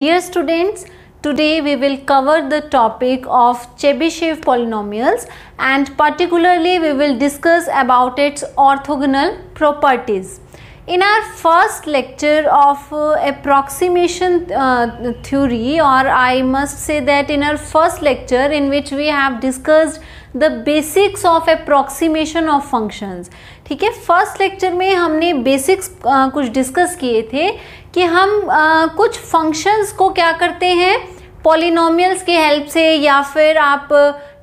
Dear students, today we will cover the topic of Chebyshev polynomials and particularly we will discuss about its orthogonal properties. In our first lecture of approximation theory, or I must say that in our first lecture in which we have discussed the basics of approximation of functions. ठीक है, first lecture में हमने basics कुछ discuss किए थे कि हम कुछ फंक्शंस को क्या करते हैं पॉलिनोमियल्स की हेल्प से या फिर आप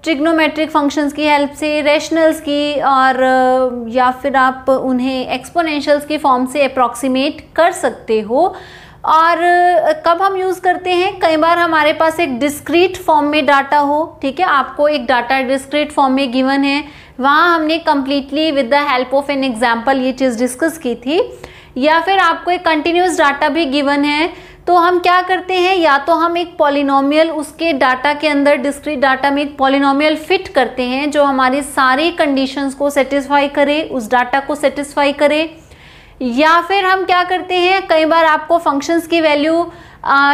ट्रिग्नोमेट्रिक फंक्शंस की हेल्प से, रैशनल्स की और या फिर आप उन्हें एक्सपोनेंशियल्स की फॉर्म से अप्रॉक्सीमेट कर सकते हो। और कब हम यूज़ करते हैं, कई बार हमारे पास एक डिस्क्रीट फॉर्म में डाटा हो, ठीक है, आपको एक डाटा डिस्क्रीट फॉर्म में गिवन है, वहाँ हमने completely with the help of an example ये चीज़ डिस्कस की थी। या फिर आपको एक कंटिन्यूस डाटा भी गिवन है, तो हम क्या करते हैं, या तो हम एक पॉलिनोमियल उसके डाटा के अंदर डिस्क्रीट डाटा में एक पॉलिनोमियल फिट करते हैं जो हमारी सारी कंडीशंस को सेटिस्फाई करे, उस डाटा को सेटिस्फाई करे। या फिर हम क्या करते हैं, कई बार आपको फंक्शंस की वैल्यू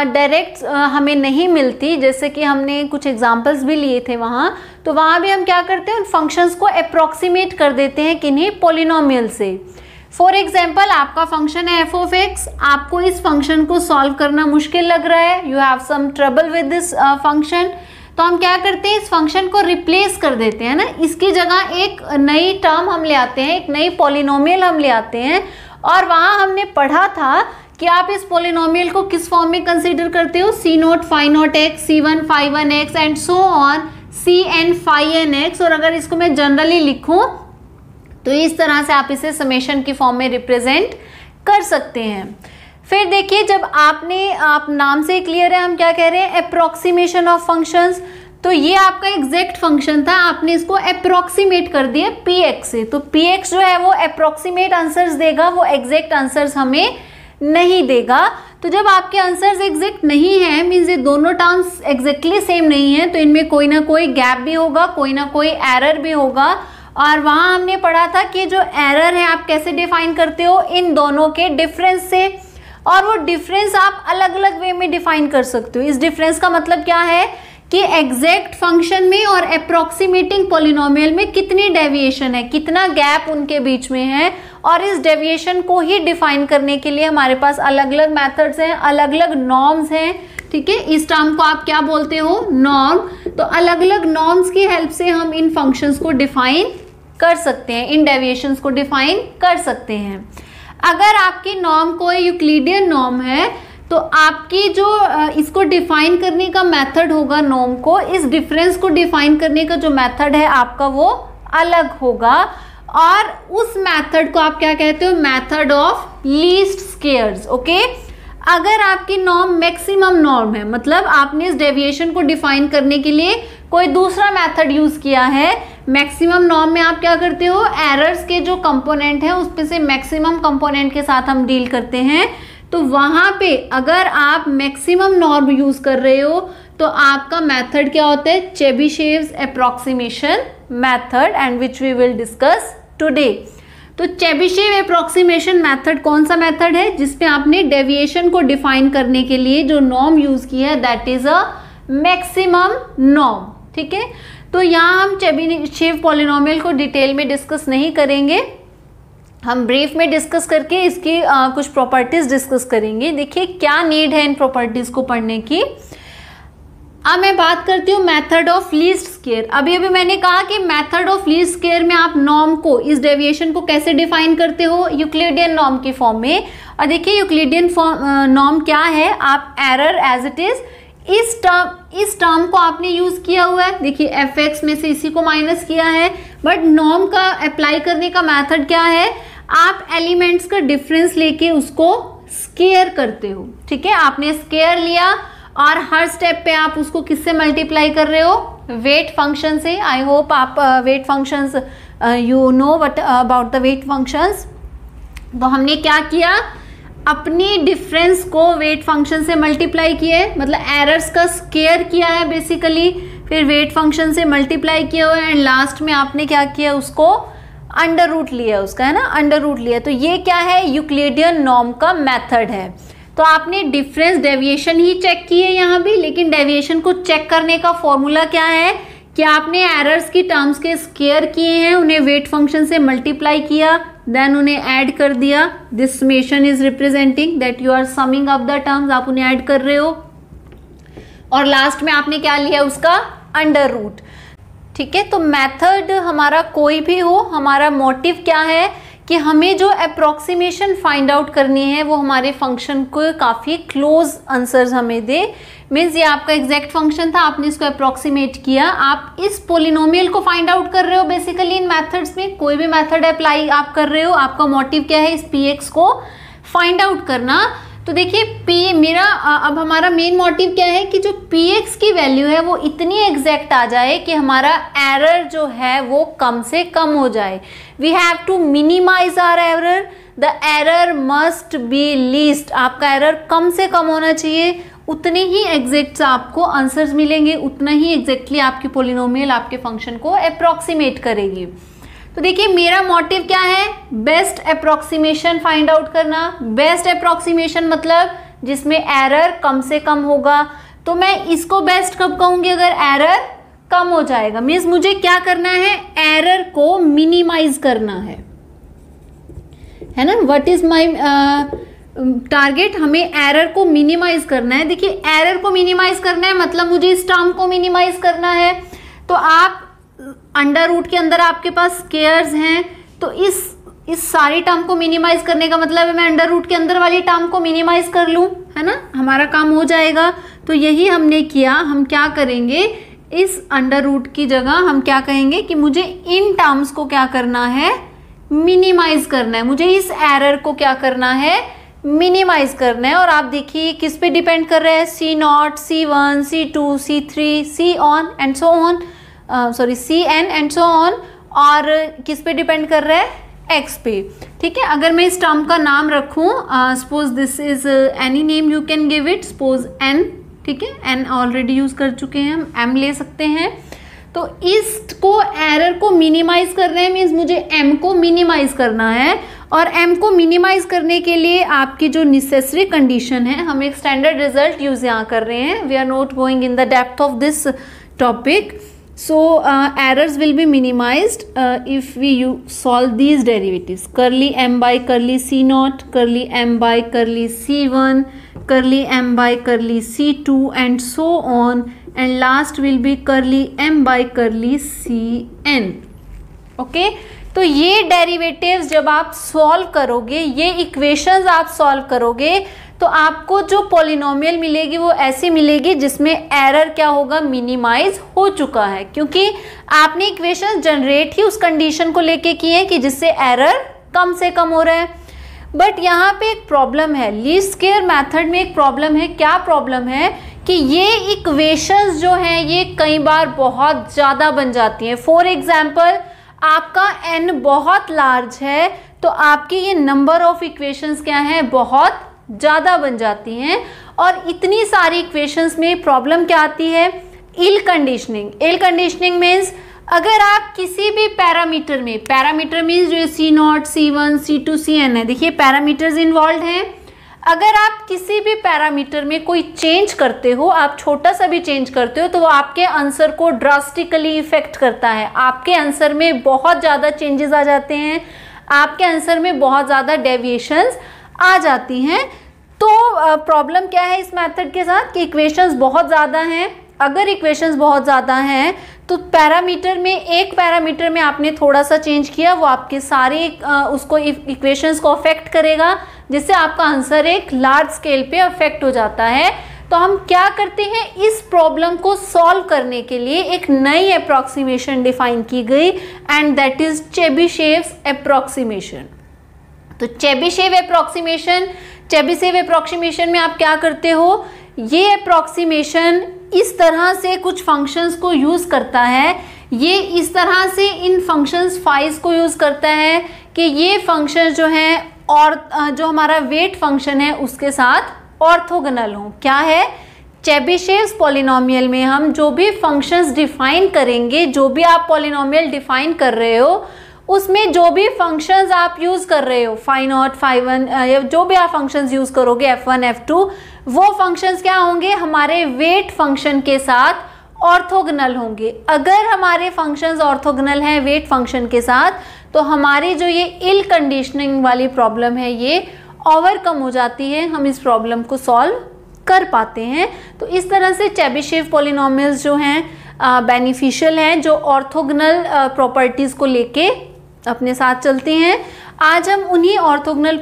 डायरेक्ट हमें नहीं मिलती, जैसे कि हमने कुछ एग्जांपल्स भी लिए थे वहाँ, तो वहाँ भी हम क्या करते हैं उन फंक्शंस को अप्रॉक्सीमेट कर देते हैं किन्हीं पॉलिनोमियल से। फॉर एग्जाम्पल आपका फंक्शन है एफ ऑफ एक्स, आपको इस फंक्शन को सॉल्व करना मुश्किल लग रहा है, you have some trouble with this function, तो हम क्या करते हैं इस फंक्शन को रिप्लेस कर देते हैं ना, इसकी जगह एक नई टर्म हम ले आते हैं, एक नई पॉलिनोमियल हम ले आते हैं। और वहाँ हमने पढ़ा था कि आप इस पॉलिनोमियल को किस फॉर्म में कंसीडर करते हो, C naught phi naught x, C one phi one x and so on, C n phi n x. और अगर इसको मैं जनरली लिखूं तो इस तरह से आप इसे समेशन की फॉर्म में रिप्रेजेंट कर सकते हैं। फिर देखिए, जब आप नाम से क्लियर है हम क्या कह रहे हैं, अप्रॉक्सीमेशन ऑफ फंक्शंस, तो ये आपका एग्जैक्ट फंक्शन था, आपने इसको अप्रॉक्सीमेट कर दिया पी एक्स से, तो पी एक्स जो है वो अप्रॉक्सीमेट आंसर्स देगा, वो एग्जैक्ट आंसर्स हमें नहीं देगा। तो जब आपके आंसर्स एग्जैक्ट नहीं है, मीन्स ये दोनों टर्म्स एग्जैक्टली सेम नहीं है, तो इनमें कोई ना कोई गैप भी होगा, कोई ना कोई एरर भी होगा। और वहाँ हमने पढ़ा था कि जो एरर है आप कैसे डिफाइन करते हो, इन दोनों के डिफरेंस से, और वो डिफरेंस आप अलग अलग वे में डिफाइन कर सकते हो। इस डिफरेंस का मतलब क्या है कि एग्जैक्ट फंक्शन में और अप्रॉक्सीमेटिंग पॉलिनोमियल में कितनी डेविएशन है, कितना गैप उनके बीच में है, और इस डेविएशन को ही डिफाइन करने के लिए हमारे पास अलग अलग मेथड्स हैं, अलग अलग नॉर्म्स हैं, ठीक है। इस टर्म को आप क्या बोलते हो, नॉर्म। तो अलग अलग नॉर्म्स की हेल्प से हम इन फंक्शंस को डिफाइन कर सकते हैं, इन डेविएशंस को डिफाइन कर सकते हैं। अगर आपकी नॉर्म कोई यूक्लिडियन नॉर्म है तो आपकी जो इसको डिफाइन करने का मेथड होगा, नॉर्म को, इस डिफरेंस को डिफाइन करने का जो मेथड है आपका वो अलग होगा, और उस मेथड को आप क्या कहते हो, method of least squares. Okay, अगर आपकी नॉर्म मैक्सिमम नॉर्म है, मतलब आपने इस डेविएशन को डिफाइन करने के लिए कोई दूसरा मेथड यूज किया है, मैक्सिमम नॉर्म में आप क्या करते हो, एरर्स के जो कंपोनेंट है उसमें से मैक्सिमम कंपोनेंट के साथ हम डील करते हैं। तो वहां पे अगर आप मैक्सिमम नॉर्म यूज कर रहे हो तो आपका मेथड क्या होता है, Chebyshev's approximation method, and which we will discuss today. तो चेबीशेव अप्रॉक्सीमेशन मेथड कौन सा मेथड है, जिसमें आपने डेविएशन को डिफाइन करने के लिए जो नॉर्म यूज की है that is a maximum norm, ठीक है। तो यहाँ हम चेबीशेव पॉलिनोमियल को डिटेल में डिस्कस नहीं करेंगे, हम ब्रीफ में डिस्कस करके इसकी कुछ प्रॉपर्टीज डिस्कस करेंगे। देखिए क्या नीड है इन प्रॉपर्टीज को पढ़ने की। अब मैं बात करती हूँ मेथड ऑफ लीस्ट स्क्वेयर। अभी मैंने कहा कि मेथड ऑफ लीस्ट स्क्वेयर में आप नॉर्म को, इस डेविएशन को कैसे डिफाइन करते हो, यूक्लिडियन नॉर्म की फॉर्म में। और देखिए यूक्लिडियन नॉर्म क्या है, आप एरर एज इट इज इस टर्म को आपने यूज किया हुआ है, देखिए एफ एक्स में से इसी को माइनस किया है, बट नॉर्म का अप्लाई करने का मेथड क्या है, आप एलिमेंट्स का डिफरेंस लेके उसको स्क्वेयर करते हो, ठीक है। आपने स्क्वेयर लिया और हर स्टेप पे आप उसको किससे मल्टीप्लाई कर रहे हो, वेट फंक्शन से। आई होप आप weight functions you know what about the weight functions. तो हमने क्या किया, अपनी डिफरेंस को वेट फंक्शन से मल्टीप्लाई किए, मतलब एरर्स का स्क्वेयर किया है बेसिकली, फिर वेट फंक्शन से मल्टीप्लाई किया हुआ है, एंड लास्ट में आपने क्या किया, उसको अंडर रूट लिया उसका, है ना, अंडर रूट लिया। तो ये क्या है, यूक्लिडियन नॉर्म का मेथड है। तो आपने डिफरेंस डेविएशन ही चेक की है यहाँ भी, लेकिन डेविएशन को चेक करने का फॉर्मूला क्या है कि आपने एरर्स की टर्म्स के स्क्वायर किए हैं, उन्हें वेट फंक्शन से मल्टीप्लाई किया, देन उन्हें ऐड कर दिया। This summation is representing that you are summing up the terms, आप उन्हें ऐड कर रहे हो, और लास्ट में आपने क्या लिया, उसका अंडर रूट। ठीक है, तो मेथड हमारा कोई भी हो, हमारा मोटिव क्या है कि हमें जो अप्रोक्सीमेशन फाइंड आउट करनी है वो हमारे फंक्शन को काफ़ी क्लोज आंसर्स हमें दे। मीन्स ये आपका एग्जैक्ट फंक्शन था, आपने इसको अप्रोक्सीमेट किया, आप इस पोलिनोमियल को फाइंड आउट कर रहे हो बेसिकली इन मेथड्स में, कोई भी मेथड अप्लाई आप कर रहे हो, आपका मोटिव क्या है, इस px को फाइंड आउट करना। तो देखिए अब हमारा मेन मोटिव क्या है कि जो px की वैल्यू है वो इतनी एग्जैक्ट आ जाए कि हमारा एरर जो है वो कम से कम हो जाए। We have to minimise our error, the error must be least, आपका एरर कम से कम होना चाहिए, उतने ही एग्जैक्ट आपको आंसर्स मिलेंगे, उतना ही एग्जैक्टली आपकी पोलिनोमियल आपके फंक्शन को अप्रोक्सीमेट करेगी। तो देखिए मेरा मोटिव क्या है, बेस्ट अप्रोक्सीमेशन फाइंड आउट करना। बेस्ट अप्रोक्सीमेशन मतलब जिसमें एरर कम से कम होगा। तो मैं इसको बेस्ट कब कहूंगी, अगर एरर कम हो जाएगा। मीन्स मुझे क्या करना है, एरर को मिनिमाइज करना है ना। व्हाट इज माय टारगेट, हमें एरर को मिनिमाइज करना है। देखिए एरर को मिनिमाइज करना है मतलब मुझे इस टर्म को मिनिमाइज करना है। तो आप अंडर रूट के अंदर आपके पास स्क्वायर्स हैं, तो इस सारी टर्म को मिनिमाइज करने का मतलब है मैं अंडर रूट के अंदर वाली टर्म को मिनिमाइज कर लूं, है ना, हमारा काम हो जाएगा। तो यही हमने किया। हम क्या करेंगे, इस अंडर रूट की जगह हम क्या कहेंगे कि मुझे इन टर्म्स को क्या करना है, मिनिमाइज करना है, मुझे इस एरर को क्या करना है, मिनिमाइज करना है। और आप देखिए किस पे डिपेंड कर रहे हैं, C0, C1, C2, C3, C on and so on, Cn and so on, और किस पे डिपेंड कर रहा है, x पे। ठीक है, अगर मैं इस टर्म का नाम रखूं, suppose this is any name you can give it, suppose n, ठीक है, n ऑलरेडी यूज कर चुके हैं, हम m ले सकते हैं। तो इसको एरर को मिनिमाइज कर रहे हैं, मीन्स मुझे m को मिनिमाइज करना है, और m को मिनिमाइज करने के लिए आपकी जो नेसेसरी कंडीशन है, हम एक स्टैंडर्ड रिजल्ट यूज यहाँ कर रहे हैं। We are not going in the depth of this topic. So errors will be minimized if we solve these derivatives, curly m by curly C0, curly m by curly C1, curly m by curly C2 and so on, and last will be curly m by curly Cn. Okay? तो ये derivatives जब आप solve करोगे, ये equations आप solve करोगे, तो आपको जो पॉलिनोमियल मिलेगी वो ऐसी मिलेगी जिसमें एरर क्या होगा, मिनिमाइज हो चुका है, क्योंकि आपने इक्वेशंस जनरेट ही उस कंडीशन को लेके किए हैं कि जिससे एरर कम से कम हो रहा है। बट यहाँ पे एक प्रॉब्लम है, लीस्ट स्क्वायर मेथड में एक प्रॉब्लम है। क्या प्रॉब्लम है कि ये इक्वेशंस जो हैं ये कई बार बहुत ज़्यादा बन जाती हैं। फॉर एग्जाम्पल आपका n बहुत लार्ज है, तो आपके ये नंबर ऑफ इक्वेशंस क्या हैं, बहुत ज़्यादा बन जाती हैं। और इतनी सारी इक्वेशंस में प्रॉब्लम क्या आती है, इल कंडीशनिंग। इल कंडीशनिंग मीन्स अगर आप किसी भी पैरामीटर में, पैरामीटर मीन्स जो C0, C1, C2, Cn है, देखिए पैरामीटर्स इन्वॉल्व हैं। अगर आप किसी भी पैरामीटर में कोई चेंज करते हो, आप छोटा सा भी चेंज करते हो, तो वो आपके आंसर को ड्रास्टिकली इफेक्ट करता है। आपके आंसर में बहुत ज़्यादा चेंजेस आ जाते हैं, आपके आंसर में बहुत ज़्यादा डेविएशंस आ जाती हैं। तो प्रॉब्लम क्या है इस मेथड के साथ कि इक्वेशंस बहुत ज़्यादा हैं। अगर इक्वेशंस बहुत ज़्यादा हैं तो पैरामीटर में, एक पैरामीटर में आपने थोड़ा सा चेंज किया, वो आपके सारे उसको इक्वेशंस को अफेक्ट करेगा, जिससे आपका आंसर एक लार्ज स्केल पे अफेक्ट हो जाता है। तो हम क्या करते हैं, इस प्रॉब्लम को सॉल्व करने के लिए एक नई अप्रॉक्सीमेशन डिफाइन की गई, एंड दैट इज चेबीशेव्स अप्रॉक्सीमेशन। तो चेबीशेव अप्रॉक्सीमेशन में आप क्या करते हो, ये अप्रॉक्सीमेशन इस तरह से कुछ फंक्शंस को यूज़ करता है, ये इस तरह से इन फंक्शंस फाइज को यूज़ करता है कि ये फंक्शन जो हैं और जो हमारा वेट फंक्शन है उसके साथ ऑर्थोगोनल हो। क्या है, चेबीशेव्स पॉलिनोमियल में हम जो भी फंक्शंस डिफाइन करेंगे, जो भी आप पॉलिनोमियल डिफाइन कर रहे हो, उसमें जो भी फंक्शंस आप यूज कर रहे हो फाई नॉट फाई वन या जो भी आप फंक्शंस यूज करोगे f1 f2, वो फंक्शंस क्या होंगे, हमारे वेट फंक्शन के साथ ऑर्थोगोनल होंगे। अगर हमारे फंक्शंस ऑर्थोगोनल हैं वेट फंक्शन के साथ, तो हमारी जो ये इल कंडीशनिंग वाली प्रॉब्लम है ये ओवरकम हो जाती है, हम इस प्रॉब्लम को सॉल्व कर पाते हैं। तो इस तरह से चेबिशेव पॉलिनोमियल्स जो हैं बेनिफिशियल हैं, जो ऑर्थोगोनल प्रॉपर्टीज़ को लेके अपने साथ चलते हैं। आज हम उन्हीं ऑर्थोगोनल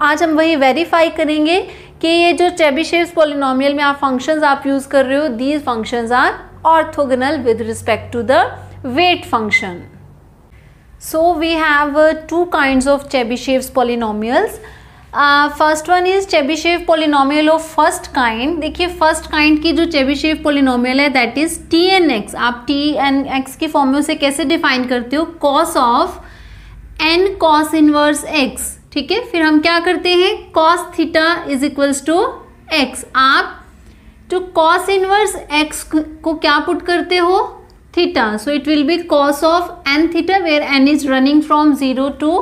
आज हम वही वेरीफाई करेंगे कि ये जो चेबिशेव पॉलिनोमियल में आप फंक्शंस आप यूज़ कर रहे हो, these functions are orthogonal with respect to the weight function. So we have two kinds of Chebyshev polynomials. First one is Chebyshev polynomial of first kind. देखिए फर्स्ट काइंड की जो Chebyshev polynomial है that is Tn(x). आप Tn(x) की form में उसे कैसे define करते हो, cos of n cos inverse x, ठीक है। फिर हम क्या करते हैं, cos theta is equals to x। आप जो cos इनवर्स x को क्या पुट करते हो, theta, so it will be cos of n theta where n is running from 0 to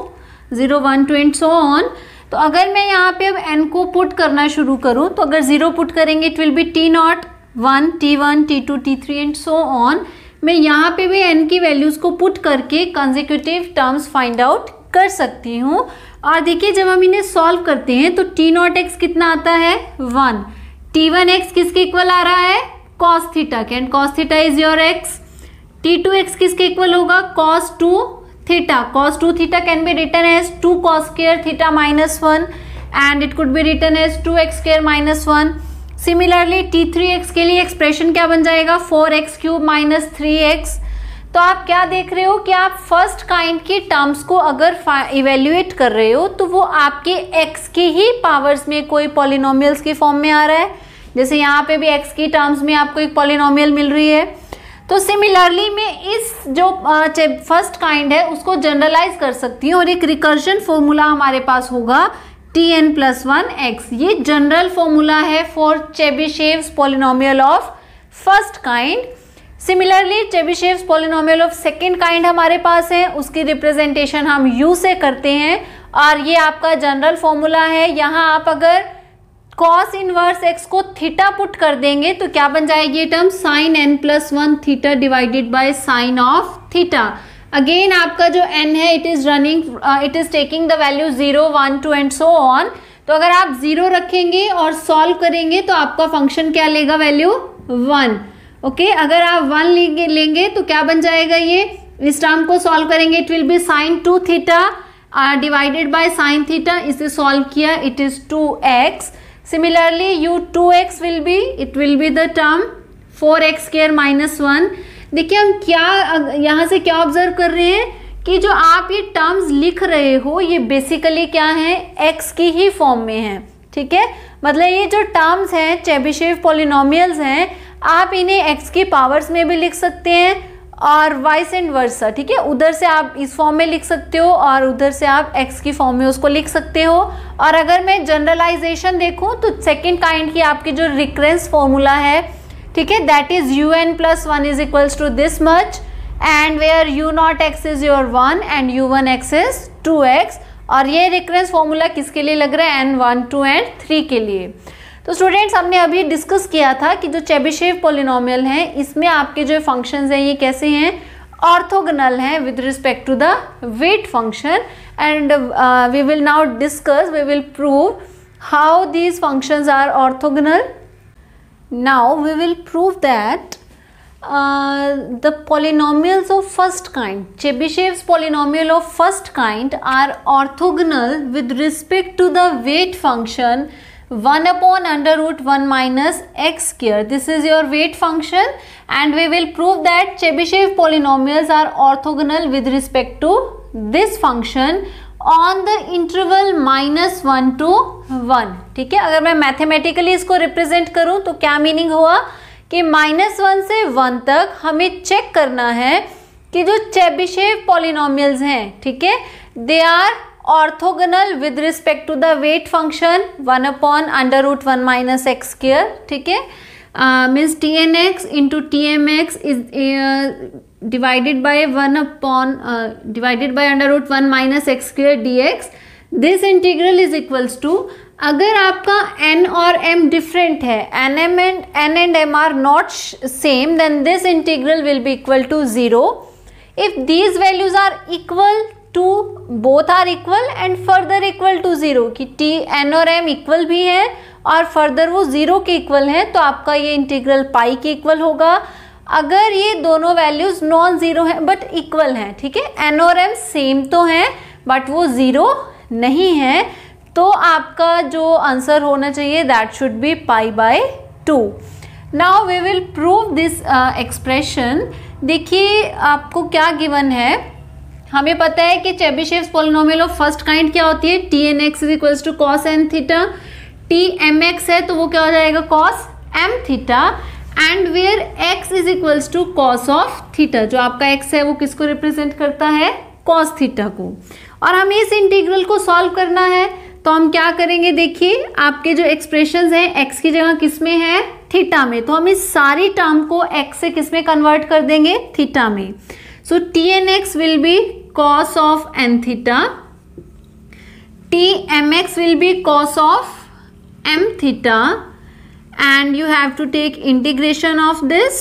0 1 2 and so on. तो अगर मैं यहाँ पे अब n को पुट करना शुरू करूँ, तो अगर 0 पुट करेंगे it will B T0 1 T1 T2 T3 and so on. मैं यहाँ पे भी n की वैल्यूज़ को पुट करके कंसेक्यूटिव टर्म्स फाइंड आउट कर सकती हूँ। और देखिए जब हम इन्हें सॉल्व करते हैं तो T0x कितना आता है 1, T1x किसके इक्वल आ रहा है cos थीटा के, and cos theta is your x। T2x किसके इक्वल होगा cos 2 theta, cos 2 theta can be written as 2 cos square theta minus 1 and it could be written as 2x square minus 1। Similarly T3x के लिए expression क्या बन जाएगा 4x cube minus 3x। तो आप क्या देख रहे हो कि आप फर्स्ट काइंड की टर्म्स को अगर इवेल्युएट कर रहे हो तो वो आपके x की ही पावर्स में कोई पॉलिनोमियल्स की फॉर्म में आ रहा है। जैसे यहाँ पे भी x की टर्म्स में आपको एक पॉलिनोमियल मिल रही है। तो सिमिलरली मैं इस जो फर्स्ट काइंड है उसको जनरलाइज कर सकती हूँ और एक रिकर्जन फॉर्मूला हमारे पास होगा Tn+1x। ये जनरल फॉर्मूला है for Chebyshev polynomial of first kind. Similarly Chebyshev polynomial of second kind हमारे पास है, उसकी रिप्रेजेंटेशन हम u से करते हैं और ये आपका जनरल फॉर्मूला है। यहाँ आप अगर cos इनवर्स x को थीटा पुट कर देंगे तो क्या बन जाएगी ये term sin n+1 theta divided by sign of theta. Again आपका जो n है it is taking the value 0 1 2 and so on. तो अगर आप 0 रखेंगे और सॉल्व करेंगे तो आपका फंक्शन क्या लेगा वैल्यू 1, ओके। अगर आप 1 लेंगे तो क्या बन जाएगा ये, इस टर्म को सॉल्व करेंगे it will B sin 2 theta divided by sine theta. इसे सॉल्व किया it is 2x। Similarly, u2x will be the term 4x square minus 1। देखिए हम क्या यहाँ से क्या ऑब्जर्व कर रहे हैं कि जो आप ये टर्म्स लिख रहे हो ये बेसिकली क्या है x की ही फॉर्म में है, ठीक है। मतलब ये जो टर्म्स हैं चेबिशेव पॉलिनोमियल्स हैं, आप इन्हें x की पावर्स में भी लिख सकते हैं और वाइस एंड वर्सा, ठीक है। उधर से आप इस फॉर्म में लिख सकते हो और उधर से आप x की फॉर्म में उसको लिख सकते हो। और अगर मैं जनरलाइजेशन देखूं तो सेकेंड काइंड की आपकी जो रिकरेंस फॉर्मूला है, ठीक है, that is un+1 is equals to this much and where u0x is your 1 and u1x is 2x। और ये रिकरेंस फॉर्मूला किसके लिए लग रहा है n1 2 एंड 3 के लिए। तो स्टूडेंट्स हमने अभी डिस्कस किया था कि जो चेबिशेव पॉलिनोमियल हैं इसमें आपके जो फंक्शंस हैं ये कैसे हैं, ऑर्थोगोनल हैं with respect to the weight function. And we will now discuss, we will prove how these functions are orthogonal. Now we will prove that the polynomials of first kind, Chebyshev's polynomial of first kind are orthogonal with respect to the weight function 1 upon under root 1 minus x square. This is your weight function and we will prove that Chebyshev polynomials are orthogonal with respect to this function on the interval -1 to 1। ठीक है, अगर मैं mathematically इसको represent करूं तो क्या meaning हुआ कि -1 से 1 तक हमें चेक करना है कि जो चेबिशेव पॉलिनोमियल्स हैं, ठीक है, they are orthogonal with respect to the weight function 1 upon under root 1 minus x square। ठीक है, means tnx into tmx is divided by under root 1 minus x square dx. This integral is equals to, अगर आपका n और m different है, n and m are not same, then this integral will be equal to 0. If these values are equal to, both are equal and further equal to 0, कि t n और m equal भी है और further वो 0 के equal है, तो आपका ये इंटीग्रल पाई के इक्वल होगा. अगर ये दोनों वैल्यूज नॉन जीरो हैं बट इक्वल हैं, ठीक है, n और m सेम तो हैं बट वो 0 नहीं है, तो आपका जो आंसर होना चाहिए that should be pi by 2. Now we will prove this expression. देखिए आपको क्या गिवन है, हमें पता है कि Chebyshev's polynomial of first kind क्या होती है, T N X is equals to cos N theta. T M X है तो वो क्या हो जाएगा, cos M theta, and where X is equals to cos of theta. जो आपका एक्स है वो किसको रिप्रेजेंट करता है, कॉस थीटा को. और हमें इस इंटीग्रल को सॉल्व करना है, तो हम क्या करेंगे, देखिए आपके जो एक्सप्रेशंस हैं एक्स की जगह किस में है, थीटा में, तो हम इस सारी टर्म को एक्स से किस में कन्वर्ट कर देंगे, थीटा में. So T N x will be cos of n theta, t mx will be cos of m theta, and you have to take integration of this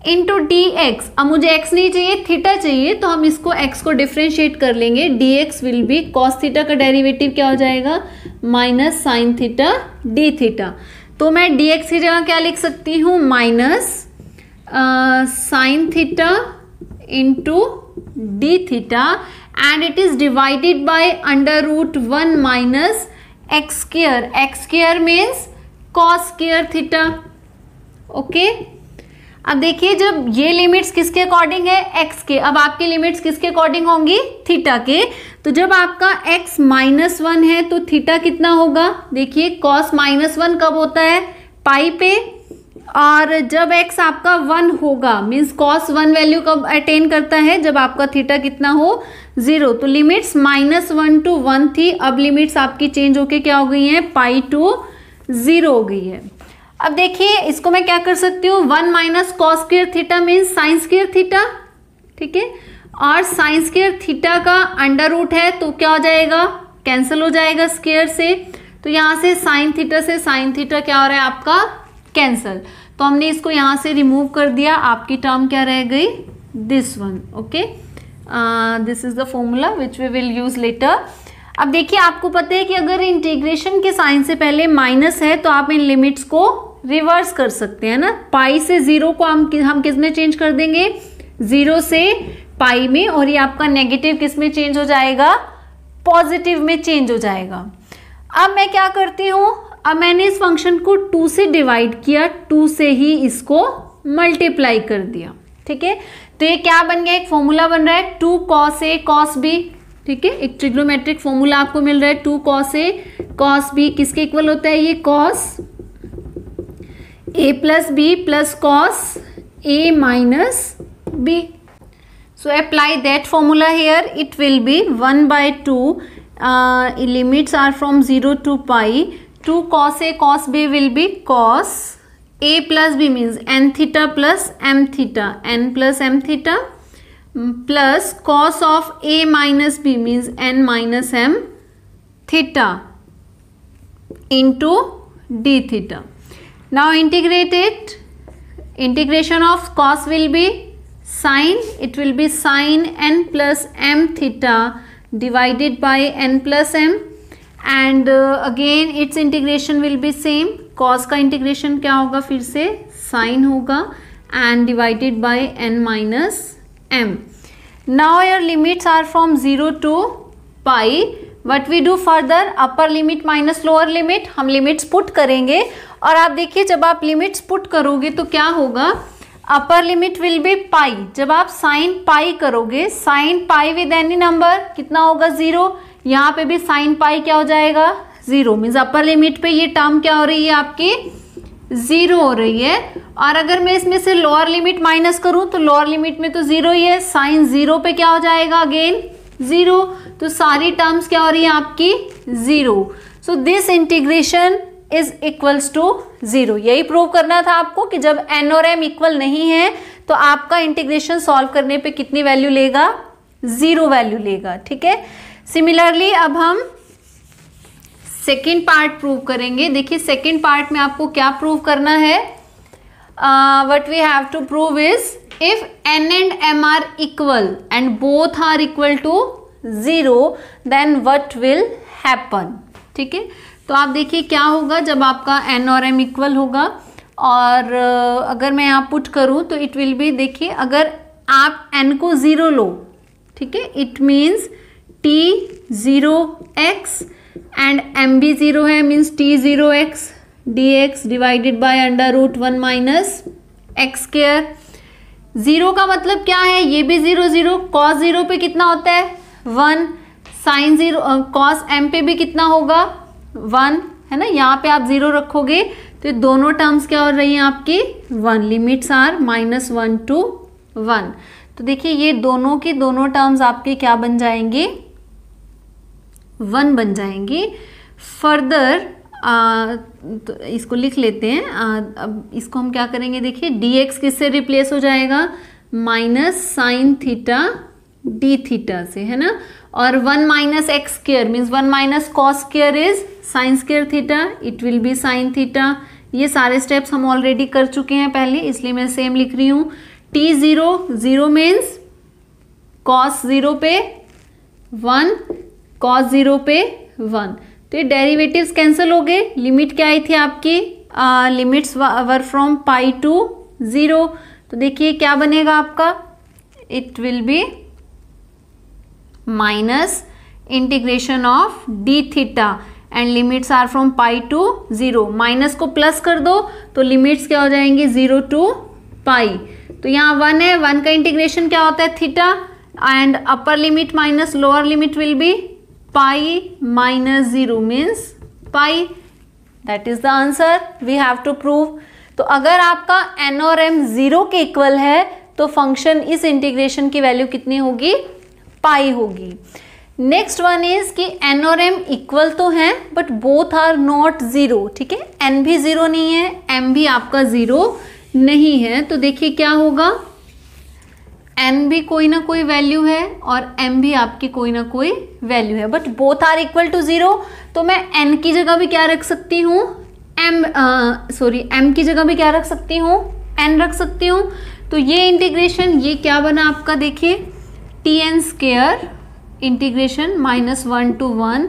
into dx. अब मुझे x नहीं चाहिए, theta चाहिए, तो हम इसको x को differentiate कर लेंगे. dx will be cos theta का डेरिवेटिव क्या हो जाएगा, minus sine theta D theta. तो मैं dx की जगह क्या लिख सकती हूँ, minus sine theta into d theta, and it is divided by under root 1 minus x square. x square means cos square theta. Okay, अब देखिए जब ये लिमिट्स किसके अकॉर्डिंग है, x के, अब आपकी लिमिट्स किसके अकॉर्डिंग होंगी, थीटा के. तो जब आपका x -1 है तो थीटा कितना होगा, देखिए cos -1 कब होता है, पाई पे, और जब x आपका 1 होगा मीन्स cos 1 वैल्यू कब अटेन करता है, जब आपका थीटा कितना हो, 0. तो लिमिट्स -1 to 1 थी, अब लिमिट्स आपकी चेंज होके क्या हो गई हैं, पाई टू 0 हो गई है. अब देखिए इसको मैं क्या कर सकती हूँ, 1 minus cos square theta means sign square theta, ठीक है, और साइन स्क्वायर थीटा का अंडर रूट है तो क्या हो जाएगा, कैंसिल हो जाएगा स्क्वायर से. तो यहाँ से साइन थीटा से साइन थीटा क्या हो रहा है आपका, कैंसल. तो हमने इसको यहाँ से रिमूव कर दिया, आपकी टर्म क्या रह गई, this one. Okay, this is the formula which we will use later. अब देखिए आपको पता है कि अगर इंटीग्रेशन के साइन से पहले माइनस है तो आप इन लिमिट्स को रिवर्स कर सकते हैं ना. पाई से 0 को हम किस में चेंज कर देंगे, 0 से पाई में, और ये आपका नेगेटिव किस में चेंज हो जाएगा, पॉजिटिव में चेंज हो जाएगा. अब मैं क्या करती हूँ, अब मैंने इस फंक्शन को 2 से डिवाइड किया, 2 से ही इसको मल्टीप्लाई कर दिया, ठीक है. तो ये क्या बन गया, एक फॉर्मूला बन रहा है 2 cos a cos b, ठीक है, एक ट्रिग्नोमेट्रिक फॉर्मूला आपको मिल रहा है 2 cos a cos b, किसके इक्वल होता है, ये cos a plus b plus cos a minus b. So apply that formula here, it will be 1/2, limits are from 0 to pi. 2 cos a cos b will be cos a plus b means n theta plus m theta, n plus m theta, plus cos of a minus b means n minus m theta into d theta. Now integrate it. Integration of cos will be sine, it will be sine n plus m theta divided by n plus m, and again its integration will be same. cos का integration क्या होगा, फिर से sin होगा, and divided by n minus m. Now your limits are from 0 to pi. What we do further, upper limit minus lower limit, हम limits put करेंगे. और आप देखिए जब आप लिमिट्स पुट करोगे तो क्या होगा, अपर लिमिट विल बी पाई. जब आप साइन पाई करोगे, sine pi with any number कितना होगा, 0. यहाँ पे भी साइन पाई क्या हो जाएगा, 0. मीन्स अपर लिमिट पे ये टर्म क्या हो रही है आपकी, 0 हो रही है. और अगर मैं इसमें से लोअर लिमिट माइनस करूँ तो लोअर लिमिट में तो 0 ही है, साइन 0 पे क्या हो जाएगा, अगेन 0. तो सारी टर्म्स क्या हो रही है आपकी, 0. So this integration is equals to 0। यही प्रूव करना था आपको कि जब n और m इक्वल नहीं है तो आपका इंटीग्रेशन सॉल्व करने पे कितनी वैल्यू लेगा, 0 वैल्यू लेगा। ठीक है, सिमिलरली अब हम सेकेंड पार्ट प्रूव करेंगे। देखिए सेकेंड पार्ट में आपको क्या प्रूव करना है, what we have to prove is if n and m are equal and both are equal to 0 then what will happen। ठीक है, तो आप देखिए क्या होगा जब आपका n और m इक्वल होगा, और अगर मैं यहाँ पुट करूँ तो इट विल बी, देखिए अगर आप n को 0 लो, ठीक है, it means t 0x and m भी 0 है, means t 0x dx divided by under root 1 minus x square. 0 का मतलब क्या है, ये भी 0 0, cos 0 पे कितना होता है 1, sin 0 cos m पे भी कितना होगा 1 है ना, यहाँ पे आप 0 रखोगे तो ये दोनों टर्म्स क्या हो रही हैं आपकी 1, लिमिट्स आर -1 to 1। तो देखिए ये दोनों की दोनों टर्म्स आपके क्या बन जाएंगे, 1 बन जाएंगे। फर्दर तो इसको लिख लेते हैं, अब इसको हम क्या करेंगे, देखिए dx किससे रिप्लेस हो जाएगा, minus sine theta D theta से, है ना, और 1 minus x square means 1 minus cos square is sine square theta, it will B sine theta. ये सारे स्टेप्स हम ऑलरेडी कर चुके हैं पहले, इसलिए मैं सेम लिख रही हूँ। t 0 0 मीन्स कॉस 0 पे 1, कॉस 0 पे 1, तो ये डेरिवेटिव्स कैंसिल हो गए। लिमिट क्या आई थी आपकी, limits were from pi to 0, तो देखिए क्या बनेगा आपका, it will be minus integration of D theta and limits are from pi to 0, minus को प्लस कर दो तो लिमिट्स क्या हो जाएंगी 0 टू पाई। तो यहाँ 1 है, 1 का इंटीग्रेशन क्या होता है theta, and upper limit minus lower limit will be pi minus 0 means pi. That is the answer we have to prove. तो अगर आपका n और m 0 के इक्वल है तो फंक्शन इस इंटीग्रेशन की वैल्यू कितनी होगी, पाई होगी। नेक्स्ट वन इज कि n और m इक्वल तो हैं बट बोथ आर नॉट 0। ठीक है, n भी 0 नहीं है, m भी आपका 0 नहीं है, तो देखिए क्या होगा, n भी कोई ना कोई वैल्यू है और m भी आपकी कोई ना कोई वैल्यू है, but both are equal to 0। तो मैं n की जगह भी क्या रख सकती हूँ, m की जगह भी क्या रख सकती हूँ, n रख सकती हूँ। तो ये इंटीग्रेशन ये क्या बना आपका, देखिए tn square integration -1 to 1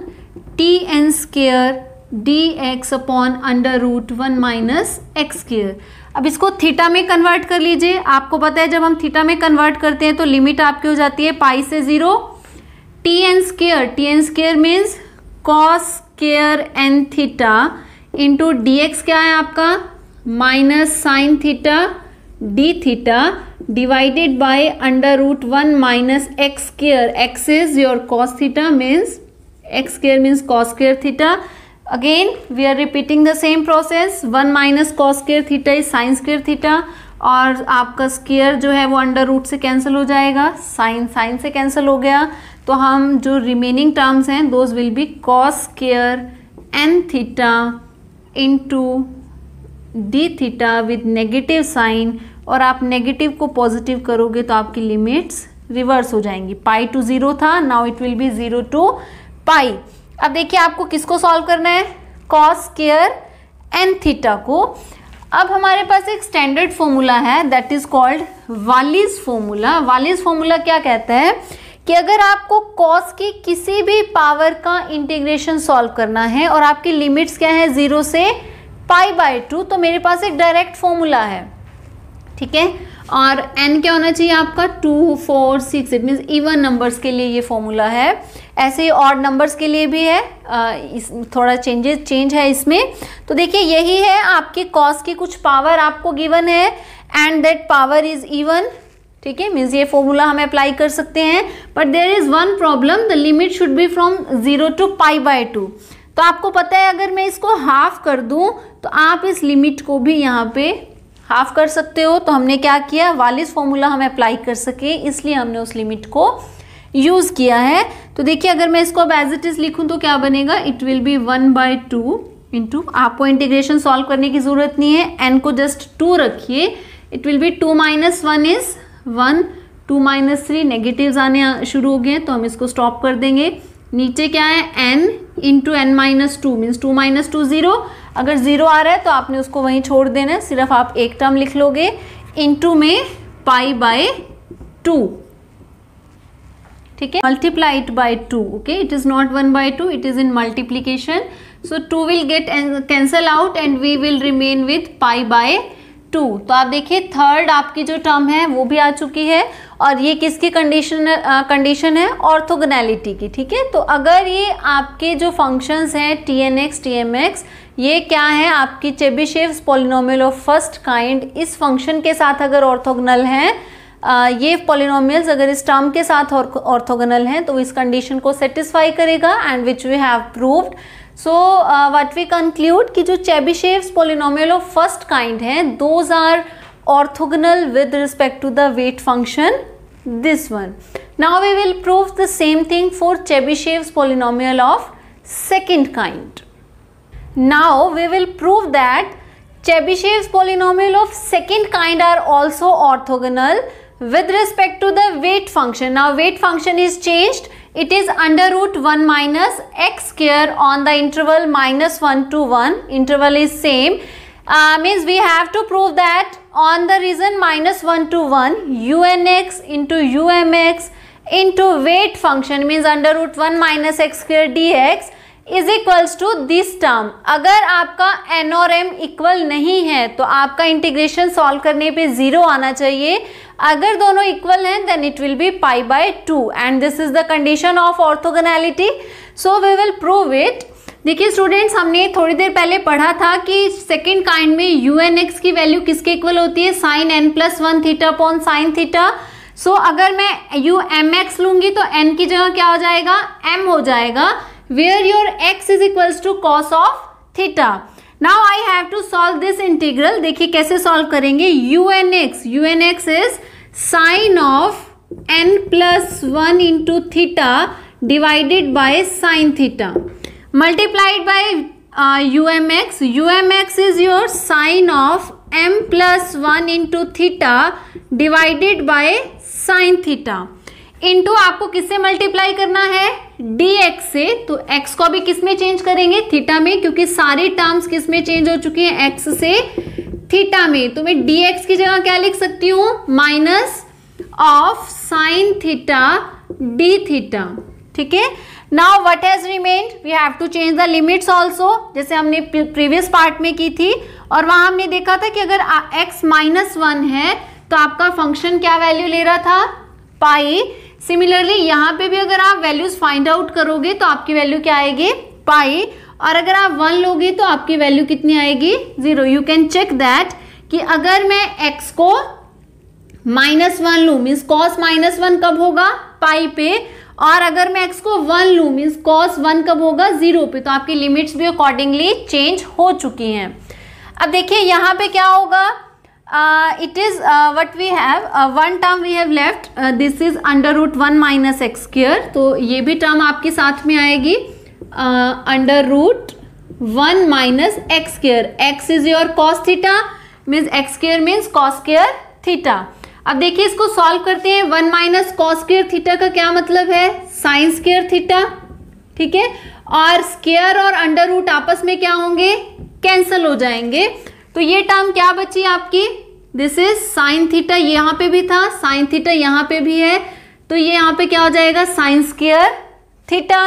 tn square dx upon under root 1 minus x square. अब इसको थीटा में कन्वर्ट कर लीजिए। आपको पता है जब हम थीटा में कन्वर्ट करते हैं तो लिमिट आपकी हो जाती है पाई से 0। tn square means cos square n theta into dx क्या है आपका minus sine theta D theta divided by under root 1 minus x square. X is your cos theta means x square means cos square theta. Again we are repeating the same process, 1 minus cos square theta is sine square theta, और आपका square जो है वो under root से cancel हो जाएगा, sign से cancel हो गया, तो हम जो रिमेनिंग टर्म्स हैं those will be cos square N theta into D theta with negative sine, और आप नेगेटिव को पॉजिटिव करोगे तो आपकी लिमिट्स रिवर्स हो जाएंगी। पाई टू 0 था, now it will be 0 to pi. अब देखिए आपको किसको सॉल्व करना है, कॉस स्क्वायर एन थीटा को। अब हमारे पास एक स्टैंडर्ड फॉर्मूला है that is called Wallis formula. Wallis formula क्या कहता है कि अगर आपको कॉस की किसी भी पावर का इंटीग्रेशन सॉल्व करना है और आपकी लिमिट्स क्या है 0 से π/2, तो मेरे पास एक डायरेक्ट फॉर्मूला है, ठीक है, और n क्या होना चाहिए आपका 2, 4, 6, इट मीन्स इवन नंबर्स के लिए ये फॉर्मूला है, ऐसे ही ऑड नंबर्स के लिए भी है, थोड़ा चेंज है इसमें। तो देखिए यही है आपकी कॉस की कुछ पावर आपको गिवन है and that power is even, ठीक है, मीन्स ये फॉर्मूला हम अप्लाई कर सकते हैं, but there is one problem, the limit should be from 0 to π/2। तो आपको पता है अगर मैं इसको हाफ कर दूं तो आप इस लिमिट को भी यहाँ पे हाफ कर सकते हो। तो हमने क्या किया, वालिस फॉर्मूला हम अप्लाई कर सके इसलिए हमने उस लिमिट को यूज किया है। तो देखिए अगर मैं इसको अब एज इट इज लिखूं तो क्या बनेगा, इट विल बी 1/2 इंटू, आपको इंटीग्रेशन सॉल्व करने की जरूरत नहीं है, n को जस्ट 2 रखिए, it will B 2 minus 1 is 1, 2 minus 3 negatives आने शुरू हो गए तो हम इसको स्टॉप कर देंगे। नीचे क्या है n into N minus 2 means 2 minus 2 0, अगर 0 आ रहा है तो आपने उसको वहीं छोड़ देना है, सिर्फ आप एक टर्म लिख लोगे इंटू में पाई बाय 2, ठीक है, multiply it by 2, okay, it is not 1 by 2, it is in multiplication, so 2 will get cancel out and we will remain with pi by 2। तो आप देखिए थर्ड आपकी जो टर्म है वो भी आ चुकी है, और ये किसकी कंडीशन है, ऑर्थोगोनैलिटी की, ठीक है। तो अगर ये आपके जो फंक्शंस हैं tnx tmx, ये क्या है, आपकी चेबिशेव्स पॉलिनोमियल ऑफ फर्स्ट काइंड, इस फंक्शन के साथ अगर ऑर्थोगोनल हैं, ये पॉलिनोमियल्स अगर इस टर्म के साथ ऑर्थोगोनल हैं तो इस कंडीशन को सेटिस्फाई करेगा, and which we have proved. So what we conclude कि जो Chebyshev's polynomial of first kind हैं, those are orthogonal with respect to the weight function, this one. Now we will prove the same thing for Chebyshev's polynomial of second kind. Now we will prove that Chebyshev's polynomial of second kind are also orthogonal with respect to the weight function. Now weight function is changed, it is under root 1 minus x square on the interval minus 1 to 1, interval is same, means we have to prove that on the region minus 1 to 1 unx into umx into weight function means under root 1 minus x square dx is equals to this term. अगर आपका n और m equal नहीं है तो आपका integration solve करने पे 0 आना चाहिए, अगर दोनों इक्वल हैं then it will be pi by 2 and this is the condition of orthogonality. So we will prove it. देखिए स्टूडेंट्स, हमने थोड़ी देर पहले पढ़ा था कि सेकेंड काइंड में unx की वैल्यू किसके इक्वल होती है, sine n plus 1 theta upon sine theta. So अगर मैं umx लूंगी तो n की जगह क्या हो जाएगा, m हो जाएगा, where your x is equals to cos of theta. Now I have to solve this integral. देखिए कैसे सॉल्व करेंगे, unx is sine of n plus 1 into theta divided by sine theta, multiplied by umx is your sine of m plus 1 into theta divided by sin theta, into आपको किससे multiply करना है, dx से, तो x को भी किस में चेंज करेंगे, थीटा में, क्योंकि सारी टर्म्स किस में चेंज हो चुकी हैं, x से थीटा में, तो मैं dx की जगह क्या लिख सकती हूँ, minus of sine theta D theta, ठीक है। Now what has remained, we have to change the limits also, जैसे हमने प्रीवियस पार्ट में की थी, और वहां हमने देखा था कि अगर x माइनस 1 है तो आपका फंक्शन क्या वैल्यू ले रहा था, पाई। सिमिलरली यहाँ पे भी अगर आप वैल्यूज फाइंड आउट करोगे तो आपकी वैल्यू क्या आएगी, पाई, और अगर आप 1 लोगे तो आपकी वैल्यू कितनी आएगी, 0। यू कैन चेक दैट कि अगर मैं x को माइनस 1 लूँ मीन्स कॉस माइनस 1 कब होगा, पाई पे, और अगर मैं x को 1 लूँ मीन्स कॉस 1 कब होगा, 0 पे, तो आपकी लिमिट्स भी अकॉर्डिंगली चेंज हो चुकी हैं। अब देखिए यहाँ पे क्या होगा, it is what we have, one term we have left, this is under root 1 minus x square, तो ये भी टर्म आपके साथ में आएगी, under root 1 minus x square, x is your cos theta means x square means cos square theta. अब देखिए इसको सॉल्व करते हैं, 1 माइनस कॉस स्क्वायर थीटा का क्या मतलब है, साइन स्क्वायर थीटा, ठीक है, और स्क्वायर और अंडर रूट आपस में क्या होंगे, कैंसल हो जाएंगे, तो ये टर्म क्या बची आपकी, दिस इज साइन थीटा, ये यहाँ पे भी था, साइन थीटा यहाँ पे भी है, तो ये यहाँ पे क्या हो जाएगा, साइन स्क्वायर थीटा,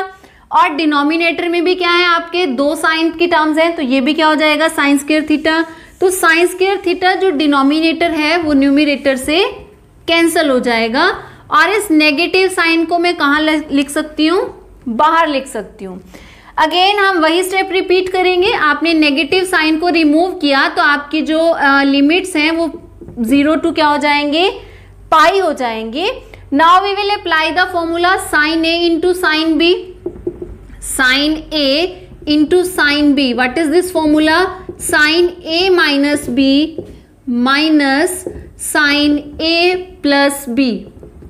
और डिनोमिनेटर में भी क्या है आपके, 2 साइन की टर्म्स हैं, तो ये भी क्या हो जाएगा, साइन स्क्वायर थीटा। तो साइन स्क्वायर थीटा जो डिनोमिनेटर है वो न्यूमरेटर से कैंसल हो जाएगा, और इस नेगेटिव साइन को मैं कहाँ लिख सकती हूँ, बाहर लिख सकती हूँ। अगेन हम वही स्टेप रिपीट करेंगे, आपने नेगेटिव साइन को रिमूव किया तो आपकी जो लिमिट्स हैं वो 0 to क्या हो जाएंगे, पाई हो जाएंगे। Now we will apply the formula sine A into sine B, sine A into sin b. What is this formula? Sin a minus b minus sin a plus b.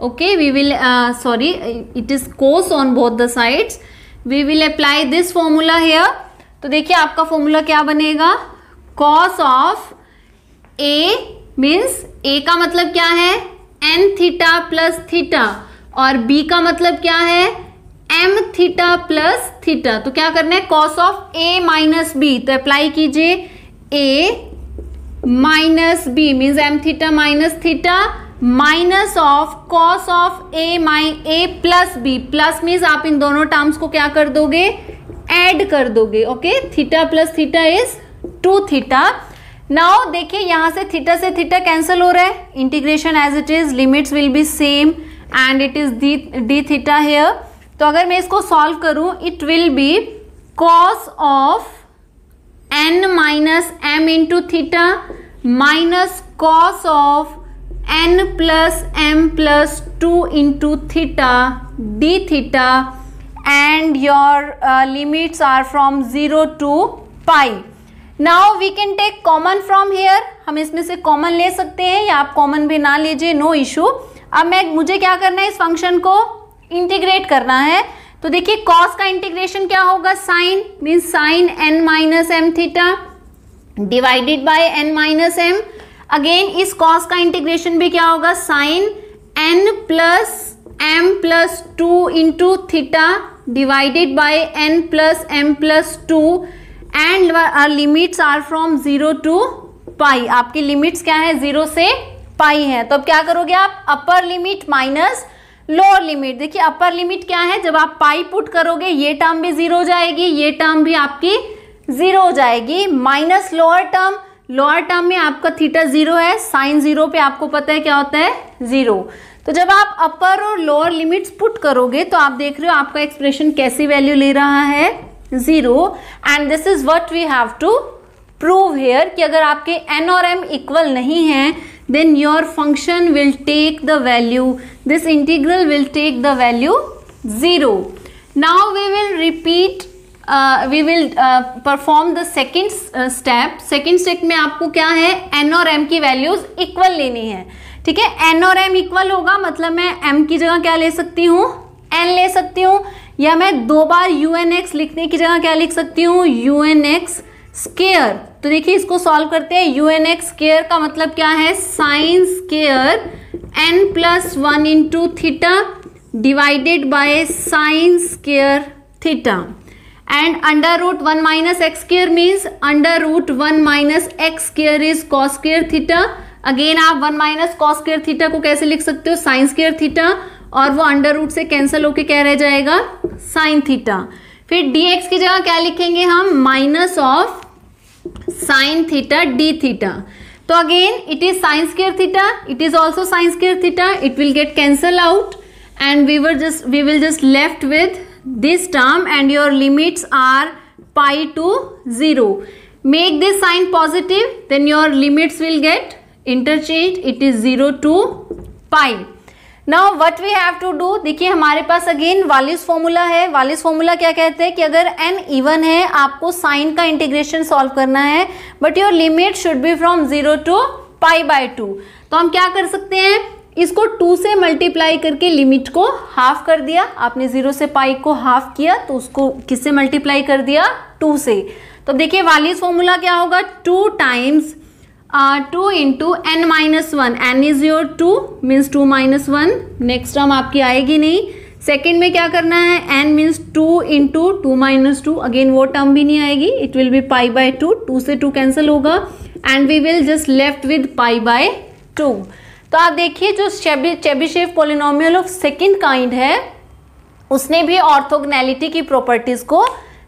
Okay, we will it is cos on both the sides. We will apply this formula here. तो देखिए आपका formula क्या बनेगा, cos of A means ए का मतलब क्या है N theta plus theta और बी का मतलब क्या है एम थीटा प्लस थीटा। तो क्या करना है, cos of a minus b, तो अप्लाई कीजिए a minus b means m theta minus theta minus of cos of a plus b, plus means आप इन दोनों टर्म्स को क्या कर दोगे, ऐड कर दोगे। Okay, theta plus theta is 2 theta. Now देखिए यहां से थीटा कैंसिल हो रहा है, integration as it is, limits will be same and it is D theta here. तो अगर मैं इसको सॉल्व करूं, it will be cos of n minus M into theta minus cos of n plus M plus 2 into theta D theta and your limits are from 0 to pi. Now we can take common from here, हम इसमें से common ले सकते हैं या आप common भी ना लीजिए, नो इशू। अब मुझे क्या करना है, इस फंक्शन को इंटीग्रेट करना है। तो देखिए कॉस का इंटीग्रेशन क्या होगा, sine means sine N minus M theta divided by N minus M. Again इस कॉस का इंटीग्रेशन भी क्या होगा, sine N plus M plus 2 into theta divided by N plus M plus 2 and our limits are from 0 to pi. आपकी limits क्या है, 0 से पाई है। तो अब क्या करोगे आप, अपर लिमिट माइनस लोअर लिमिट। देखिए अपर लिमिट क्या है, जब आप पाई पुट करोगे ये टर्म भी 0 हो जाएगी, ये टर्म भी आपकी 0 हो जाएगी, माइनस लोअर टर्म में आपका थीटा 0 है, साइन 0 पे आपको पता है क्या होता है 0। तो जब आप अपर और लोअर लिमिट्स पुट करोगे तो आप देख रहे हो आपका एक्सप्रेशन कैसी वैल्यू ले रहा है, 0। And this is what we have to prove here कि अगर आपके n और m इक्वल नहीं है then your function will take the value, this integral will take the value 0. Now we will repeat, we will perform the second step. Second step में आपको क्या है, n और m की वैल्यूज इक्वल लेनी है, ठीक है। n और m इक्वल होगा मतलब मैं m की जगह क्या ले सकती हूँ, n ले सकती हूँ, या मैं 2 बार unx लिखने की जगह क्या लिख सकती हूँ, unx स्केयर। तो देखिए इसको सॉल्व करते हैं, unx स्केयर का मतलब क्या है, sine square n plus 1 into theta divided by sine square theta and under root 1 minus X square means under root 1 minus X square is cos square theta. Again आप 1 minus cos square theta को कैसे लिख सकते हो, sign square theta, और वो under root से cancel होके क्या रह जाएगा, साइन थीटा। फिर dx की जगह क्या लिखेंगे हम, minus of sine theta D theta. तो again it is sine square theta, it is also sine square theta, it will get cancel out and we will just left with this term and your limits are pi to 0. Make this sign positive, then your limits will get interchanged, it is 0 to pi. Now what we have to do, देखिए हमारे पास again Wallis formula है। Wallis formula क्या कहते हैं कि अगर n even है आपको साइन का इंटीग्रेशन सॉल्व करना है, but your limit should be from 0 to pi by 2। तो हम क्या कर सकते हैं, इसको 2 से मल्टीप्लाई करके लिमिट को हाफ कर दिया। आपने 0 से पाई को हाफ किया तो उसको किससे मल्टीप्लाई कर दिया, 2 से। तो देखिए वालिस फॉर्मूला क्या होगा, 2 times 2 into N minus 1, N is your 2 means 2 minus 1, next term आपकी आएगी नहीं। सेकेंड में क्या करना है, N means 2 into 2 minus 2, again वो टर्म भी नहीं आएगी, it will be pi by 2, 2 से 2 कैंसिल होगा and we will just left with pi by 2। तो आप देखिए जो Chebyshev polynomial of second kind है उसने भी ऑर्थोगोनैलिटी की प्रॉपर्टीज को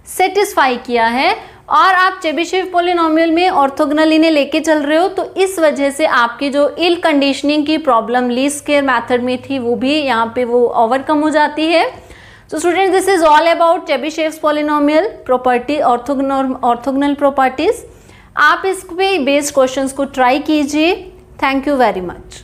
सेटिस्फाई किया है, और आप चेबीशेव पॉलिनोमियल में ऑर्थोगोनल इन्हें लेके चल रहे हो, तो इस वजह से आपकी जो इल कंडीशनिंग की प्रॉब्लम लीस्ट स्क्वायर मेथड में थी वो भी यहाँ पे वो ओवरकम हो जाती है। So students this is all about Chebyshev's polynomial property, orthogonal properties. आप इस पे बेस्ड क्वेश्चंस को ट्राई कीजिए। Thank you very much.